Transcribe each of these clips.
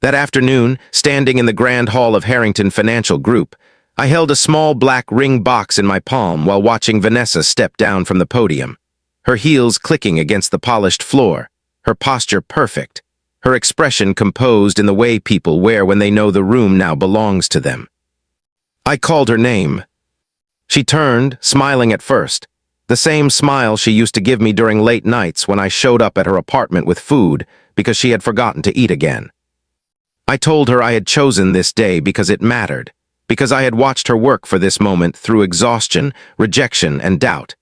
That afternoon, standing in the grand hall of Harrington Financial Group, I held a small black ring box in my palm while watching Vanessa step down from the podium, her heels clicking against the polished floor, her posture perfect, her expression composed in the way people wear when they know the room now belongs to them. I called her name. She turned, smiling at first, the same smile she used to give me during late nights when I showed up at her apartment with food because she had forgotten to eat again. I told her I had chosen this day because it mattered, because I had watched her work for this moment through exhaustion, rejection, and doubt,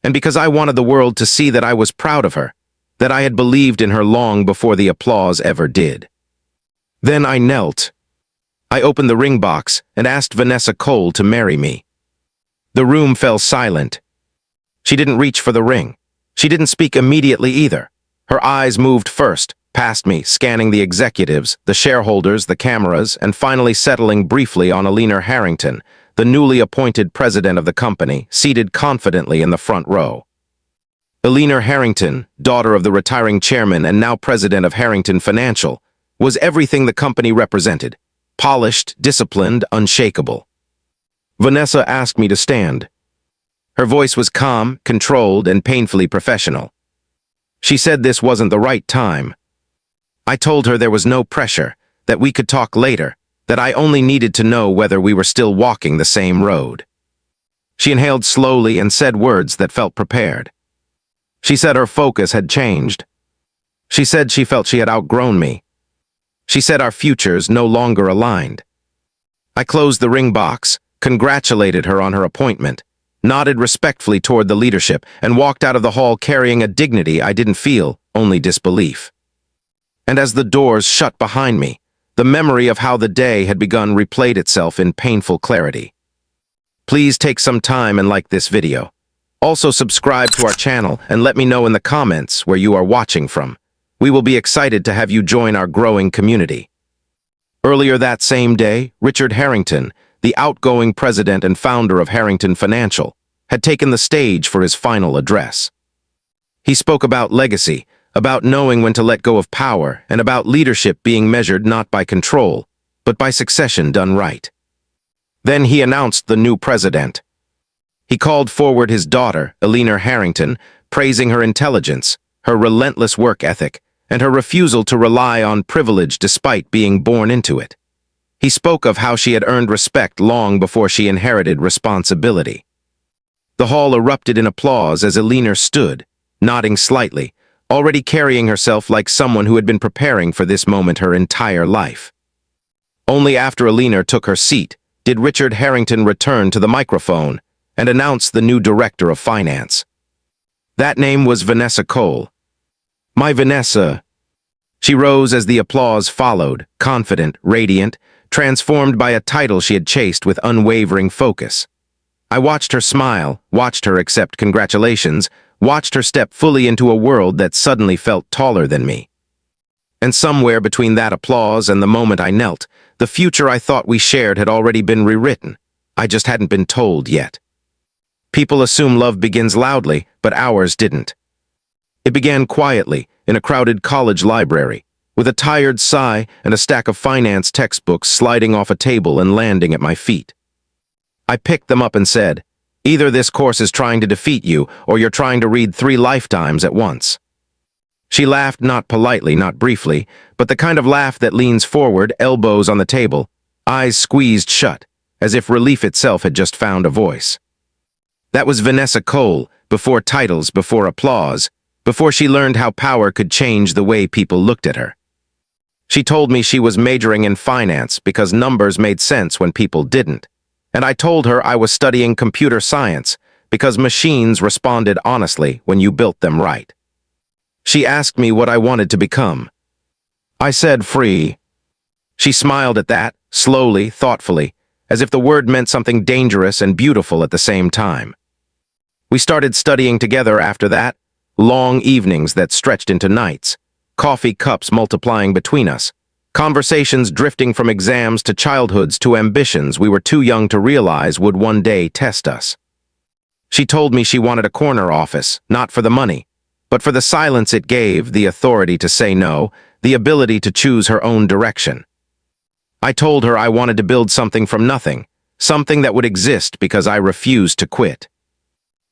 and because I wanted the world to see that I was proud of her, that I had believed in her long before the applause ever did. Then I knelt. I opened the ring box and asked Vanessa Cole to marry me. The room fell silent. She didn't reach for the ring. She didn't speak immediately either. Her eyes moved first, past me, scanning the executives, the shareholders, the cameras, and finally settling briefly on Eleanor Harrington, the newly appointed president of the company, seated confidently in the front row. Eleanor Harrington, daughter of the retiring chairman and now president of Harrington Financial, was everything the company represented: polished, disciplined, unshakable. Vanessa asked me to stand. Her voice was calm, controlled, and painfully professional. She said this wasn't the right time. I told her there was no pressure, that we could talk later, that I only needed to know whether we were still walking the same road. She inhaled slowly and said words that felt prepared. She said her focus had changed. She said she felt she had outgrown me. She said our futures no longer aligned. I closed the ring box, congratulated her on her appointment, nodded respectfully toward the leadership, and walked out of the hall carrying a dignity I didn't feel, only disbelief. And as the doors shut behind me, the memory of how the day had begun replayed itself in painful clarity. Please take some time and like this video. Also subscribe to our channel and let me know in the comments where you are watching from. We will be excited to have you join our growing community. Earlier that same day, Richard Harrington, the outgoing president and founder of Harrington Financial, had taken the stage for his final address. He spoke about legacy, about knowing when to let go of power, and about leadership being measured not by control, but by succession done right. Then he announced the new president. He called forward his daughter, Eleanor Harrington, praising her intelligence, her relentless work ethic, and her refusal to rely on privilege despite being born into it. He spoke of how she had earned respect long before she inherited responsibility. The hall erupted in applause as Eleanor stood, nodding slightly, already carrying herself like someone who had been preparing for this moment her entire life. Only after Eleanor took her seat did Richard Harrington return to the microphone and announce the new director of finance. That name was Vanessa Cole. My Vanessa. She rose as the applause followed, confident, radiant, transformed by a title she had chased with unwavering focus. I watched her smile, watched her accept congratulations, watched her step fully into a world that suddenly felt taller than me. And somewhere between that applause and the moment I knelt, the future I thought we shared had already been rewritten. I just hadn't been told yet. People assume love begins loudly, but ours didn't. It began quietly, in a crowded college library, with a tired sigh and a stack of finance textbooks sliding off a table and landing at my feet. I picked them up and said, "Either this course is trying to defeat you, or you're trying to read 3 lifetimes at once." She laughed, not politely, not briefly, but the kind of laugh that leans forward, elbows on the table, eyes squeezed shut, as if relief itself had just found a voice. That was Vanessa Cole, before titles, before applause, before she learned how power could change the way people looked at her. She told me she was majoring in finance because numbers made sense when people didn't, and I told her I was studying computer science because machines responded honestly when you built them right. She asked me what I wanted to become. I said free. She smiled at that, slowly, thoughtfully, as if the word meant something dangerous and beautiful at the same time. We started studying together after that, long evenings that stretched into nights, coffee cups multiplying between us, conversations drifting from exams to childhoods to ambitions we were too young to realize would one day test us. She told me she wanted a corner office, not for the money, but for the silence it gave, the authority to say no, the ability to choose her own direction. I told her I wanted to build something from nothing, something that would exist because I refused to quit.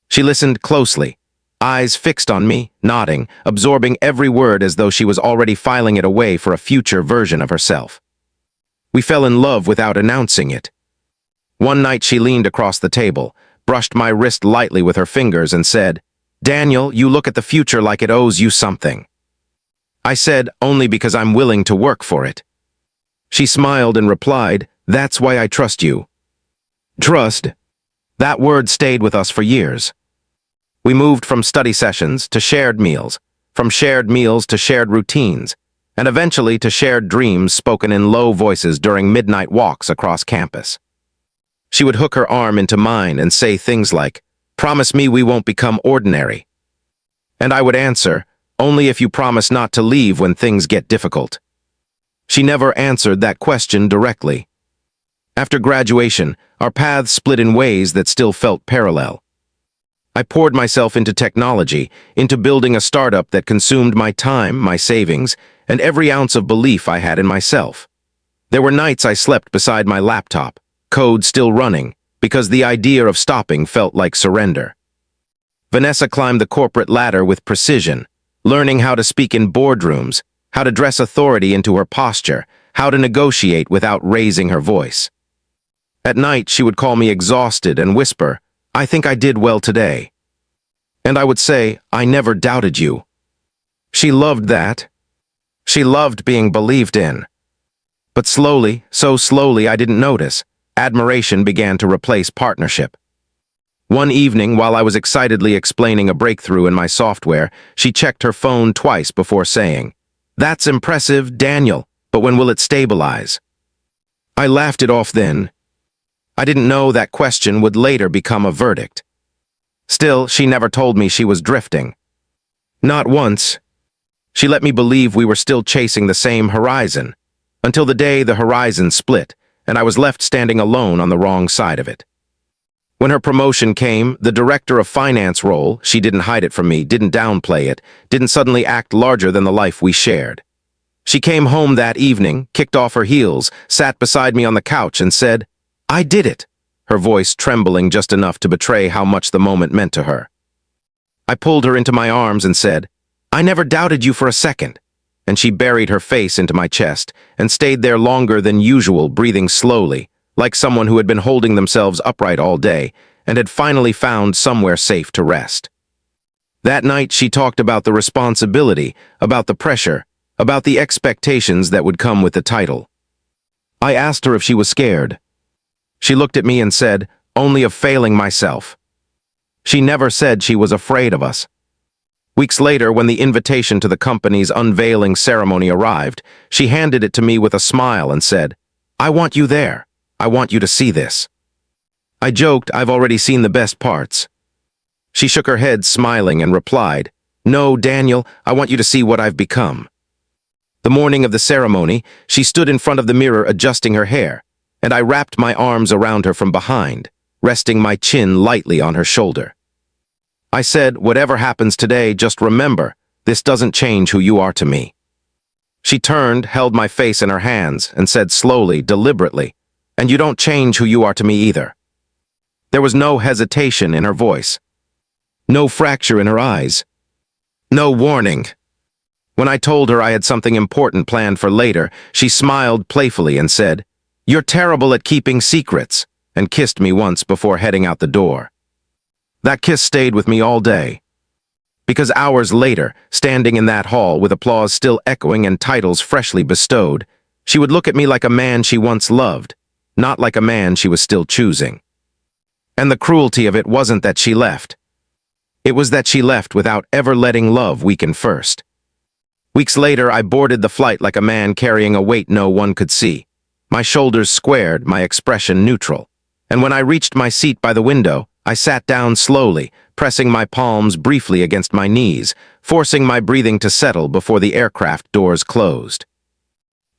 She listened closely, eyes fixed on me, nodding, absorbing every word as though she was already filing it away for a future version of herself. We fell in love without announcing it. One night she leaned across the table, brushed my wrist lightly with her fingers and said, "Daniel, you look at the future like it owes you something." I said, "Only because I'm willing to work for it." She smiled and replied, "That's why I trust you." Trust. That word stayed with us for years. We moved from study sessions to shared meals, from shared meals to shared routines, and eventually to shared dreams spoken in low voices during midnight walks across campus. She would hook her arm into mine and say things like, "Promise me we won't become ordinary." And I would answer, "Only if you promise not to leave when things get difficult." She never answered that question directly. After graduation, our paths split in ways that still felt parallel. I poured myself into technology, into building a startup that consumed my time, my savings, and every ounce of belief I had in myself. There were nights I slept beside my laptop, code still running, because the idea of stopping felt like surrender. Vanessa climbed the corporate ladder with precision, learning how to speak in boardrooms, how to dress authority into her posture, how to negotiate without raising her voice. At night, she would call me exhausted and whisper, "I think I did well today." And I would say, "I never doubted you." She loved that. She loved being believed in. But slowly, so slowly I didn't notice, admiration began to replace partnership. One evening, while I was excitedly explaining a breakthrough in my software, she checked her phone twice before saying, "That's impressive, Daniel, but when will it stabilize?" I laughed it off then. I didn't know that question would later become a verdict. Still, she never told me she was drifting. Not once. She let me believe we were still chasing the same horizon, until the day the horizon split, and I was left standing alone on the wrong side of it. When her promotion came, the director of finance role, she didn't hide it from me, didn't downplay it, didn't suddenly act larger than the life we shared. She came home that evening, kicked off her heels, sat beside me on the couch and said, "I did it," her voice trembling just enough to betray how much the moment meant to her. I pulled her into my arms and said, "I never doubted you for a second," and she buried her face into my chest and stayed there longer than usual, breathing slowly, like someone who had been holding themselves upright all day and had finally found somewhere safe to rest. That night she talked about the responsibility, about the pressure, about the expectations that would come with the title. I asked her if she was scared. She looked at me and said, "Only of failing myself." She never said she was afraid of us. Weeks later, when the invitation to the company's unveiling ceremony arrived, she handed it to me with a smile and said, "I want you there. I want you to see this." I joked, "I've already seen the best parts." She shook her head, smiling, and replied, "No, Daniel, I want you to see what I've become." The morning of the ceremony, she stood in front of the mirror adjusting her hair, and I wrapped my arms around her from behind, resting my chin lightly on her shoulder. I said, "Whatever happens today, just remember, this doesn't change who you are to me." She turned, held my face in her hands, and said slowly, deliberately, "And you don't change who you are to me either." There was no hesitation in her voice, no fracture in her eyes, no warning. When I told her I had something important planned for later, she smiled playfully and said, "You're terrible at keeping secrets," and kissed me once before heading out the door. That kiss stayed with me all day. Because hours later, standing in that hall with applause still echoing and titles freshly bestowed, she would look at me like a man she once loved, not like a man she was still choosing. And the cruelty of it wasn't that she left. It was that she left without ever letting love weaken first. Weeks later, I boarded the flight like a man carrying a weight no one could see, my shoulders squared, my expression neutral. And when I reached my seat by the window, I sat down slowly, pressing my palms briefly against my knees, forcing my breathing to settle before the aircraft doors closed.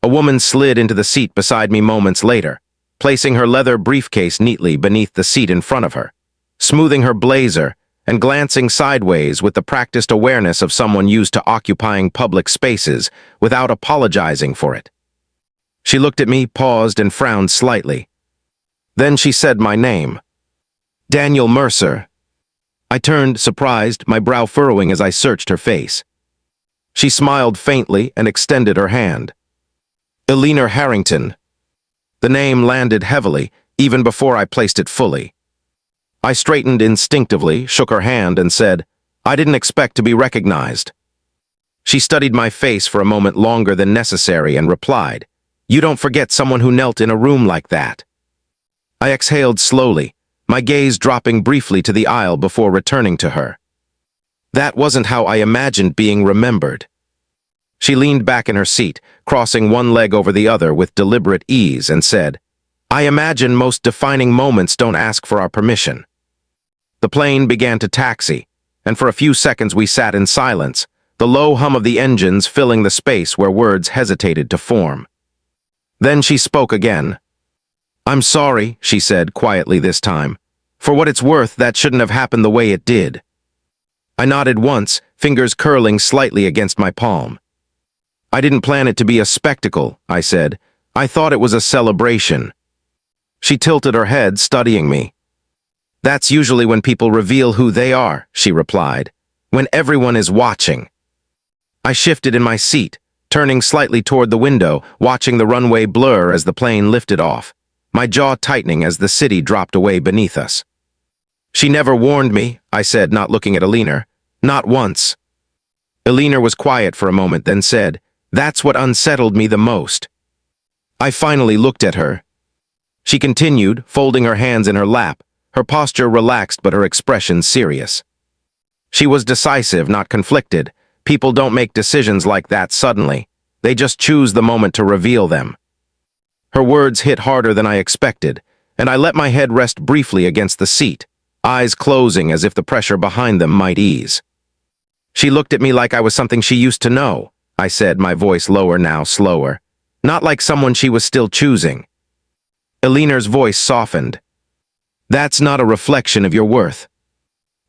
A woman slid into the seat beside me moments later, placing her leather briefcase neatly beneath the seat in front of her, smoothing her blazer, and glancing sideways with the practiced awareness of someone used to occupying public spaces without apologizing for it. She looked at me, paused, and frowned slightly. Then she said my name. Daniel Mercer. I turned, surprised, my brow furrowing as I searched her face. She smiled faintly and extended her hand. Eleanor Harrington. The name landed heavily, even before I placed it fully. I straightened instinctively, shook her hand, and said, I didn't expect to be recognized. She studied my face for a moment longer than necessary and replied, You don't forget someone who knelt in a room like that. I exhaled slowly, my gaze dropping briefly to the aisle before returning to her. That wasn't how I imagined being remembered. She leaned back in her seat, crossing one leg over the other with deliberate ease, and said, I imagine most defining moments don't ask for our permission. The plane began to taxi, and for a few seconds we sat in silence, the low hum of the engines filling the space where words hesitated to form. Then she spoke again. I'm sorry, she said quietly this time. For what it's worth, that shouldn't have happened the way it did. I nodded once, fingers curling slightly against my palm. I didn't plan it to be a spectacle, I said. I thought it was a celebration. She tilted her head, studying me. That's usually when people reveal who they are, she replied, when everyone is watching. I shifted in my seat, turning slightly toward the window, watching the runway blur as the plane lifted off, my jaw tightening as the city dropped away beneath us. She never warned me, I said, not looking at Eleanor. Not once. Eleanor was quiet for a moment, then said, That's what unsettled me the most. I finally looked at her. She continued, folding her hands in her lap, her posture relaxed but her expression serious. She was decisive, not conflicted. People don't make decisions like that suddenly. They just choose the moment to reveal them. Her words hit harder than I expected, and I let my head rest briefly against the seat, eyes closing as if the pressure behind them might ease. She looked at me like I was something she used to know, I said, my voice lower now, slower. Not like someone she was still choosing. Eleanor's voice softened. That's not a reflection of your worth.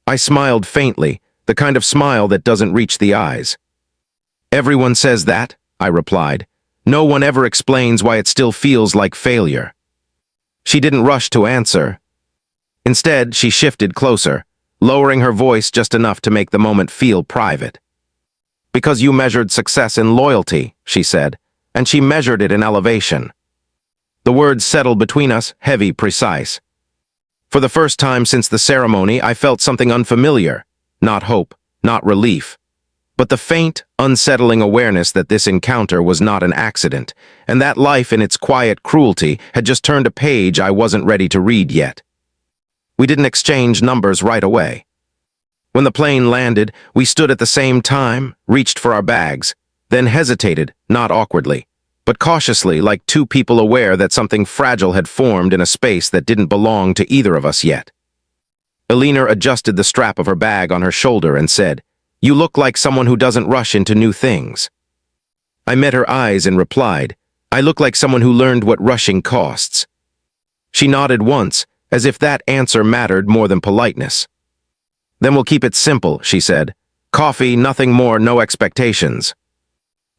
I smiled faintly, the kind of smile that doesn't reach the eyes. Everyone says that, I replied. No one ever explains why it still feels like failure. She didn't rush to answer. Instead, she shifted closer, lowering her voice just enough to make the moment feel private. Because you measured success in loyalty, she said, and she measured it in elevation. The words settled between us, heavy, precise. For the first time since the ceremony, I felt something unfamiliar. Not hope, not relief, but the faint, unsettling awareness that this encounter was not an accident, and that life in its quiet cruelty had just turned a page I wasn't ready to read yet. We didn't exchange numbers right away. When the plane landed, we stood at the same time, reached for our bags, then hesitated, not awkwardly, but cautiously, like two people aware that something fragile had formed in a space that didn't belong to either of us yet. Eleanor adjusted the strap of her bag on her shoulder and said, You look like someone who doesn't rush into new things. I met her eyes and replied, I look like someone who learned what rushing costs. She nodded once, as if that answer mattered more than politeness. Then we'll keep it simple, she said. Coffee, nothing more, no expectations.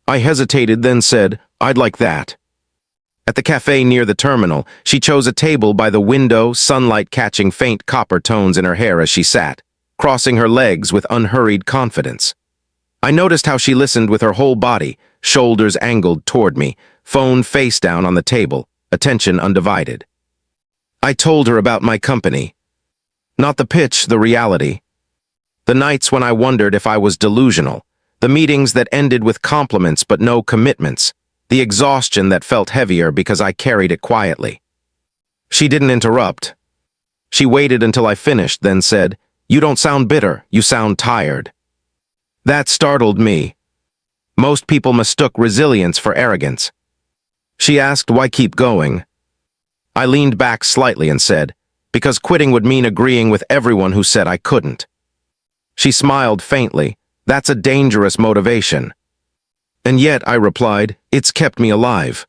I hesitated, then said, I'd like that. At the cafe near the terminal, she chose a table by the window, sunlight catching faint copper tones in her hair as she sat, crossing her legs with unhurried confidence. I noticed how she listened with her whole body, shoulders angled toward me, phone face down on the table, attention undivided. I told her about my company. Not the pitch, the reality. The nights when I wondered if I was delusional, the meetings that ended with compliments but no commitments, the exhaustion that felt heavier because I carried it quietly. She didn't interrupt. She waited until I finished, then said, You don't sound bitter, you sound tired. That startled me. Most people mistook resilience for arrogance. She asked, Why keep going? I leaned back slightly and said, Because quitting would mean agreeing with everyone who said I couldn't. She smiled faintly. That's a dangerous motivation. And yet, I replied, it's kept me alive.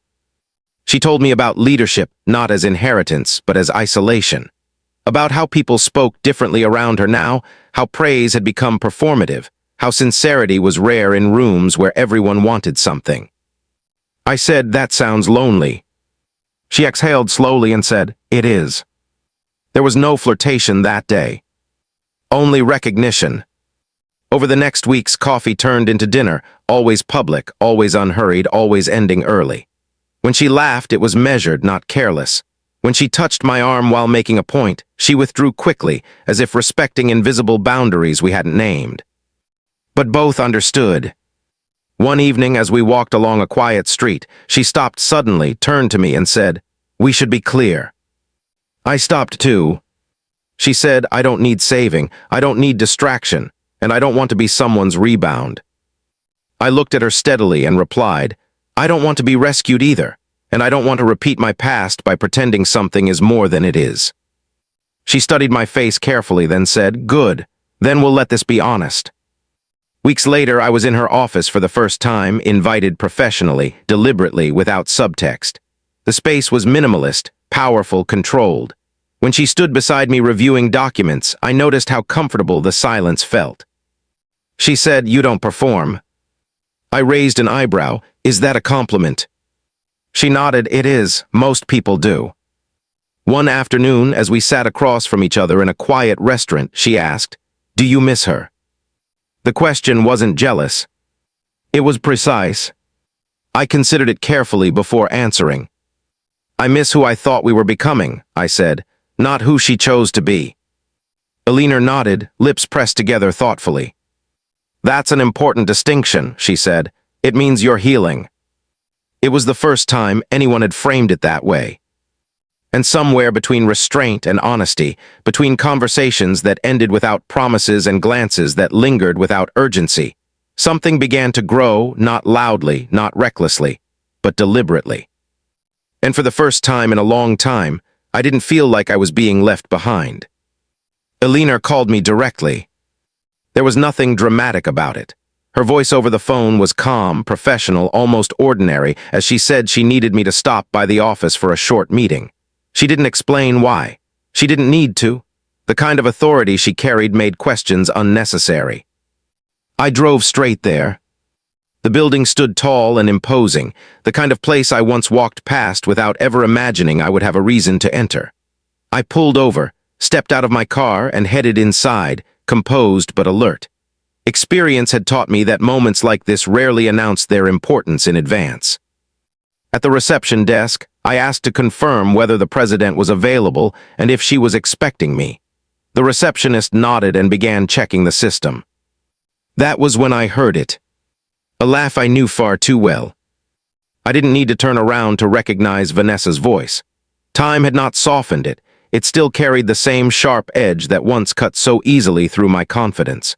She told me about leadership, not as inheritance, but as isolation. About how people spoke differently around her now, how praise had become performative, how sincerity was rare in rooms where everyone wanted something. I said, "That sounds lonely." She exhaled slowly and said, "It is." There was no flirtation that day. Only recognition. Over the next weeks, coffee turned into dinner, always public, always unhurried, always ending early. When she laughed, it was measured, not careless. When she touched my arm while making a point, she withdrew quickly, as if respecting invisible boundaries we hadn't named. But both understood. One evening, as we walked along a quiet street, she stopped suddenly, turned to me and said, "We should be clear." I stopped too. She said, "I don't need saving, I don't need distraction, and I don't want to be someone's rebound." I looked at her steadily and replied, "I don't want to be rescued either, and I don't want to repeat my past by pretending something is more than it is." She studied my face carefully, then said, "Good, then we'll let this be honest." Weeks later, I was in her office for the first time, invited professionally, deliberately, without subtext. The space was minimalist, powerful, controlled. When she stood beside me reviewing documents, I noticed how comfortable the silence felt. She said, "You don't perform." I raised an eyebrow. "Is that a compliment?" She nodded. "It is. Most people do." One afternoon, as we sat across from each other in a quiet restaurant, she asked, "Do you miss her?" The question wasn't jealous. It was precise. I considered it carefully before answering. "I miss who I thought we were becoming," I said, "not who she chose to be." Eleanor nodded, lips pressed together thoughtfully. "That's an important distinction," she said. "It means you're healing." It was the first time anyone had framed it that way. And somewhere between restraint and honesty, between conversations that ended without promises and glances that lingered without urgency, something began to grow, not loudly, not recklessly, but deliberately. And for the first time in a long time, I didn't feel like I was being left behind. Eleanor called me directly. There was nothing dramatic about it. Her voice over the phone was calm, professional, almost ordinary, as she said she needed me to stop by the office for a short meeting. She didn't explain why. She didn't need to. The kind of authority she carried made questions unnecessary. I drove straight there. The building stood tall and imposing, the kind of place I once walked past without ever imagining I would have a reason to enter. I pulled over, stepped out of my car, and headed inside, composed but alert. Experience had taught me that moments like this rarely announce their importance in advance. At the reception desk, I asked to confirm whether the president was available and if she was expecting me. The receptionist nodded and began checking the system. That was when I heard it. A laugh I knew far too well. I didn't need to turn around to recognize Vanessa's voice. Time had not softened it. It still carried the same sharp edge that once cut so easily through my confidence.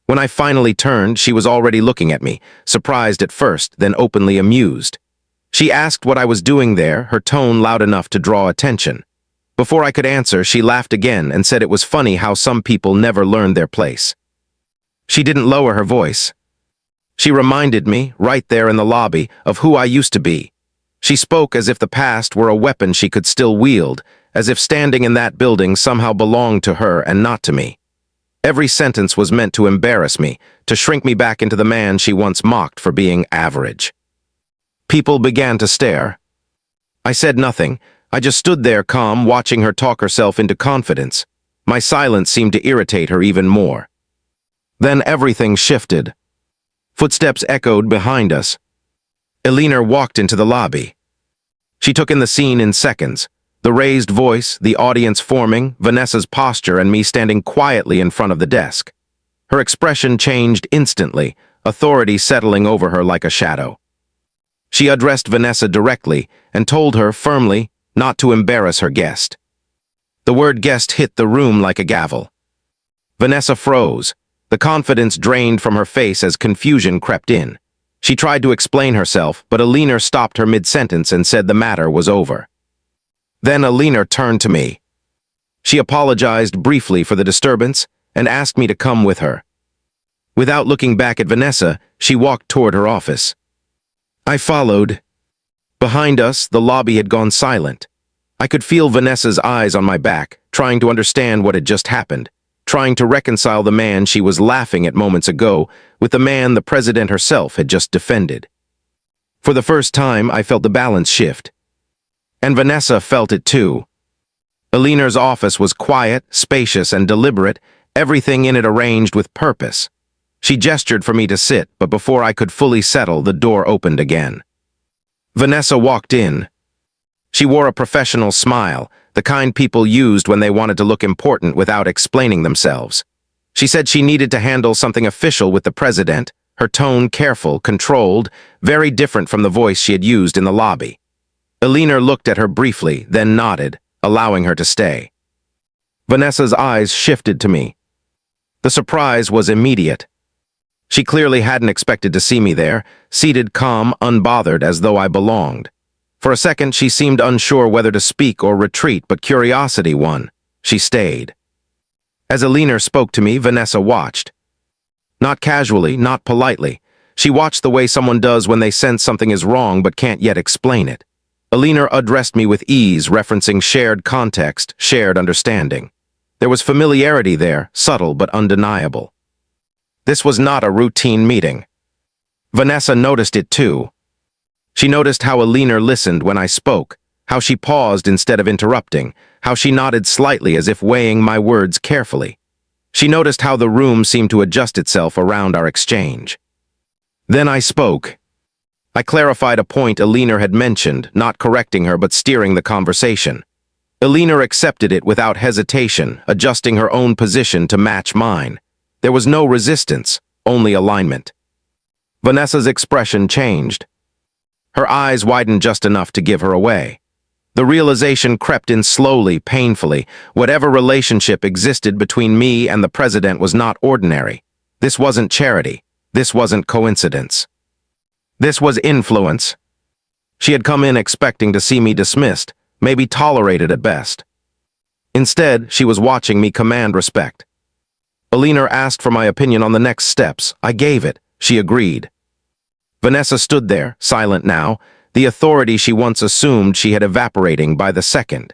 When I finally turned, she was already looking at me, surprised at first, then openly amused. She asked what I was doing there, her tone loud enough to draw attention. Before I could answer, she laughed again and said it was funny how some people never learned their place. She didn't lower her voice. She reminded me, right there in the lobby, of who I used to be. She spoke as if the past were a weapon she could still wield, as if standing in that building somehow belonged to her and not to me. Every sentence was meant to embarrass me, to shrink me back into the man she once mocked for being average. People began to stare. I said nothing. I just stood there calm, watching her talk herself into confidence. My silence seemed to irritate her even more. Then everything shifted. Footsteps echoed behind us. Eleanor walked into the lobby. She took in the scene in seconds. The raised voice, the audience forming, Vanessa's posture, and me standing quietly in front of the desk. Her expression changed instantly, authority settling over her like a shadow. She addressed Vanessa directly and told her firmly not to embarrass her guest. The word guest hit the room like a gavel. Vanessa froze. The confidence drained from her face as confusion crept in. She tried to explain herself, but Eleanor stopped her mid-sentence and said the matter was over. Then Eleanor turned to me. She apologized briefly for the disturbance and asked me to come with her. Without looking back at Vanessa, she walked toward her office. I followed. Behind us, the lobby had gone silent. I could feel Vanessa's eyes on my back, trying to understand what had just happened, trying to reconcile the man she was laughing at moments ago with the man the president herself had just defended. For the first time, I felt the balance shift. And Vanessa felt it too. Eleanor's office was quiet, spacious, and deliberate, everything in it arranged with purpose. She gestured for me to sit, but before I could fully settle, the door opened again. Vanessa walked in. She wore a professional smile, the kind people used when they wanted to look important without explaining themselves. She said she needed to handle something official with the president, her tone careful, controlled, very different from the voice she had used in the lobby. Eleanor looked at her briefly, then nodded, allowing her to stay. Vanessa's eyes shifted to me. The surprise was immediate. She clearly hadn't expected to see me there, seated calm, unbothered, as though I belonged. For a second, she seemed unsure whether to speak or retreat, but curiosity won. She stayed. As Eleanor spoke to me, Vanessa watched. Not casually, not politely. She watched the way someone does when they sense something is wrong but can't yet explain it. Eleanor addressed me with ease, referencing shared context, shared understanding. There was familiarity there, subtle but undeniable. This was not a routine meeting. Vanessa noticed it too. She noticed how Eleanor listened when I spoke, how she paused instead of interrupting, how she nodded slightly as if weighing my words carefully. She noticed how the room seemed to adjust itself around our exchange. Then I spoke. I clarified a point Eleanor had mentioned, not correcting her but steering the conversation. Eleanor accepted it without hesitation, adjusting her own position to match mine. There was no resistance, only alignment. Vanessa's expression changed. Her eyes widened just enough to give her away. The realization crept in slowly, painfully. Whatever relationship existed between me and the president was not ordinary. This wasn't charity. This wasn't coincidence. This was influence. She had come in expecting to see me dismissed, maybe tolerated at best. Instead, she was watching me command respect. Eleanor asked for my opinion on the next steps. I gave it. She agreed. Vanessa stood there, silent now, the authority she once assumed she had evaporating by the second.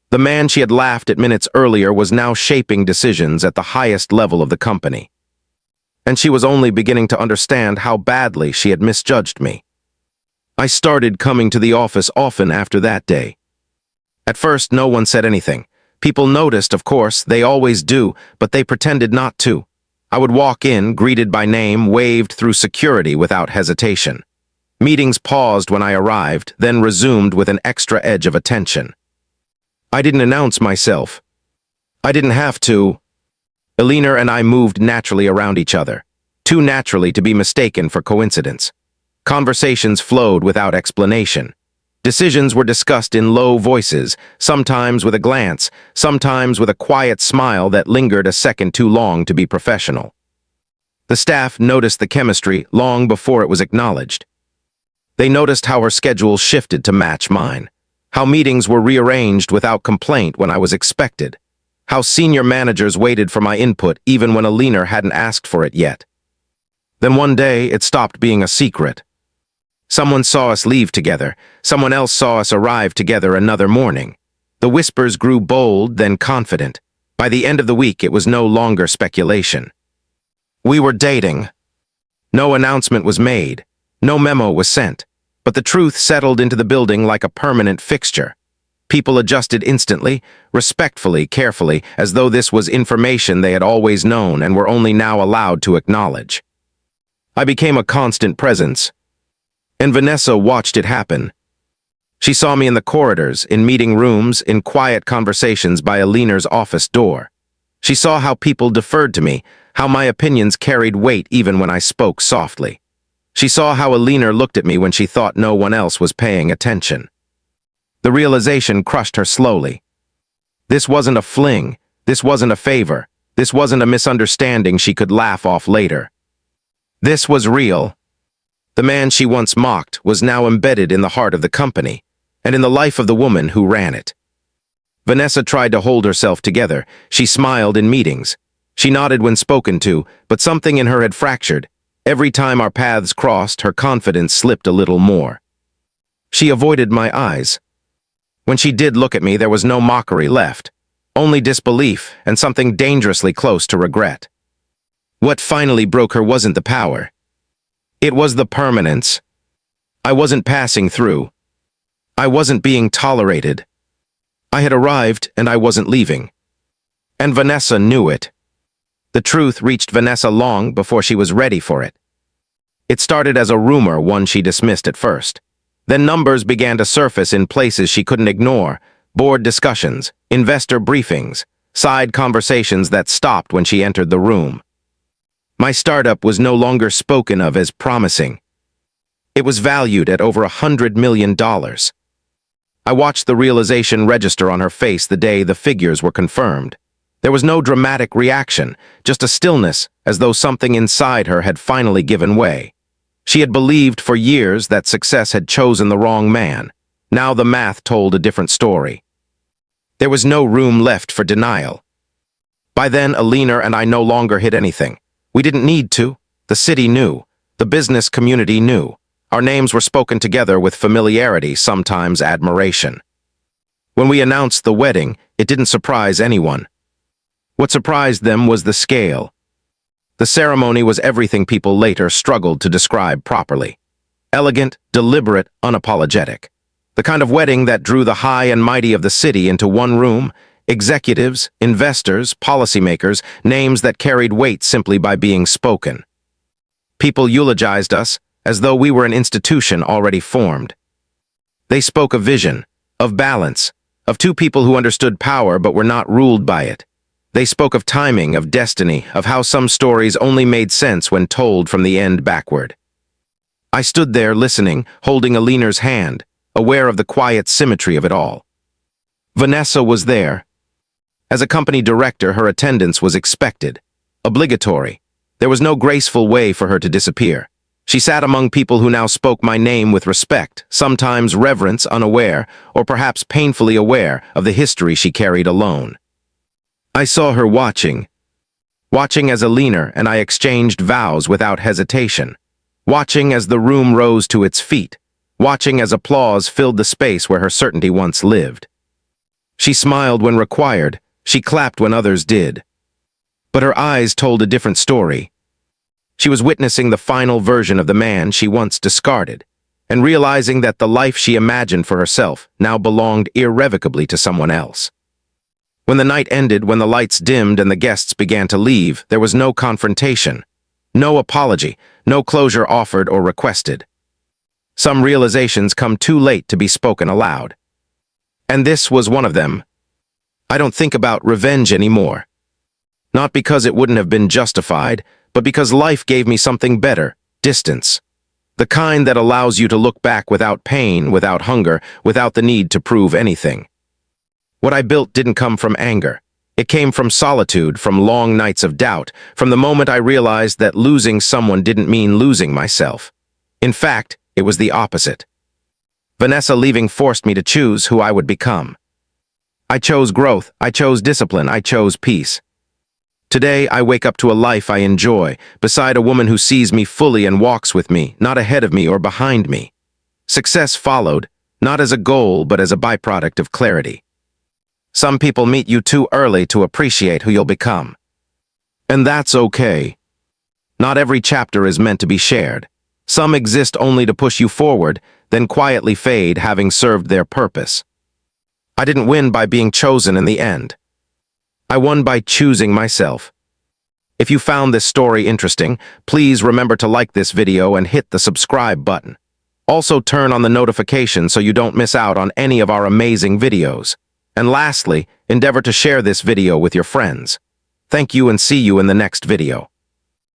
The man she had laughed at minutes earlier was now shaping decisions at the highest level of the company. And she was only beginning to understand how badly she had misjudged me. I started coming to the office often after that day. At first, no one said anything. People noticed, of course, they always do, but they pretended not to. I would walk in, greeted by name, waved through security without hesitation. Meetings paused when I arrived, then resumed with an extra edge of attention. I didn't announce myself. I didn't have to. Eleanor and I moved naturally around each other, too naturally to be mistaken for coincidence. Conversations flowed without explanation. Decisions were discussed in low voices, sometimes with a glance, sometimes with a quiet smile that lingered a second too long to be professional. The staff noticed the chemistry long before it was acknowledged. They noticed how her schedule shifted to match mine, how meetings were rearranged without complaint when I was expected, how senior managers waited for my input even when Eleanor hadn't asked for it yet. Then one day, it stopped being a secret. Someone saw us leave together. Someone else saw us arrive together another morning. The whispers grew bold, then confident. By the end of the week, it was no longer speculation. We were dating. No announcement was made. No memo was sent. But the truth settled into the building like a permanent fixture. People adjusted instantly, respectfully, carefully, as though this was information they had always known and were only now allowed to acknowledge. I became a constant presence. And Vanessa watched it happen. She saw me in the corridors, in meeting rooms, in quiet conversations by Eleanor's office door. She saw how people deferred to me, how my opinions carried weight even when I spoke softly. She saw how Eleanor looked at me when she thought no one else was paying attention. The realization crushed her slowly. This wasn't a fling. This wasn't a favor. This wasn't a misunderstanding she could laugh off later. This was real. The man she once mocked was now embedded in the heart of the company, and in the life of the woman who ran it. Vanessa tried to hold herself together. She smiled in meetings. She nodded when spoken to, but something in her had fractured. Every time our paths crossed, her confidence slipped a little more. She avoided my eyes. When she did look at me, there was no mockery left, only disbelief and something dangerously close to regret. What finally broke her wasn't the power. It was the permanence. I wasn't passing through. I wasn't being tolerated. I had arrived and I wasn't leaving. And Vanessa knew it. The truth reached Vanessa long before she was ready for it. It started as a rumor, one she dismissed at first. Then numbers began to surface in places she couldn't ignore, board discussions, investor briefings, side conversations that stopped when she entered the room. My startup was no longer spoken of as promising. It was valued at over $100 million. I watched the realization register on her face the day the figures were confirmed. There was no dramatic reaction, just a stillness, as though something inside her had finally given way. She had believed for years that success had chosen the wrong man. Now the math told a different story. There was no room left for denial. By then, Eleanor and I no longer hid anything. We didn't need to. The city knew. The business community knew. Our names were spoken together with familiarity, sometimes admiration. When we announced the wedding, it didn't surprise anyone. What surprised them was the scale. The ceremony was everything people later struggled to describe properly. Elegant, deliberate, unapologetic. The kind of wedding that drew the high and mighty of the city into one room, executives, investors, policymakers, names that carried weight simply by being spoken. People eulogized us as though we were an institution already formed. They spoke of vision, of balance, of two people who understood power but were not ruled by it. They spoke of timing, of destiny, of how some stories only made sense when told from the end backward. I stood there listening, holding Eleanor's hand, aware of the quiet symmetry of it all. Vanessa was there. As a company director, her attendance was expected, obligatory. There was no graceful way for her to disappear. She sat among people who now spoke my name with respect, sometimes reverence, unaware, or perhaps painfully aware of the history she carried alone. I saw her watching as Eleanor and I exchanged vows without hesitation, watching as the room rose to its feet, watching as applause filled the space where her certainty once lived. She smiled when required, she clapped when others did. But her eyes told a different story. She was witnessing the final version of the man she once discarded, and realizing that the life she imagined for herself now belonged irrevocably to someone else. When the night ended, when the lights dimmed and the guests began to leave, there was no confrontation, no apology, no closure offered or requested. Some realizations come too late to be spoken aloud. And this was one of them. I don't think about revenge anymore. Not because it wouldn't have been justified, but because life gave me something better, distance. The kind that allows you to look back without pain, without hunger, without the need to prove anything. What I built didn't come from anger. It came from solitude, from long nights of doubt, from the moment I realized that losing someone didn't mean losing myself. In fact, it was the opposite. Vanessa leaving forced me to choose who I would become. I chose growth, I chose discipline, I chose peace. Today, I wake up to a life I enjoy, beside a woman who sees me fully and walks with me, not ahead of me or behind me. Success followed, not as a goal, but as a byproduct of clarity. Some people meet you too early to appreciate who you'll become. And that's okay. Not every chapter is meant to be shared. Some exist only to push you forward, then quietly fade, having served their purpose. I didn't win by being chosen in the end. I won by choosing myself. If you found this story interesting, please remember to like this video and hit the subscribe button. Also turn on the notification so you don't miss out on any of our amazing videos. And lastly, endeavor to share this video with your friends. Thank you and see you in the next video.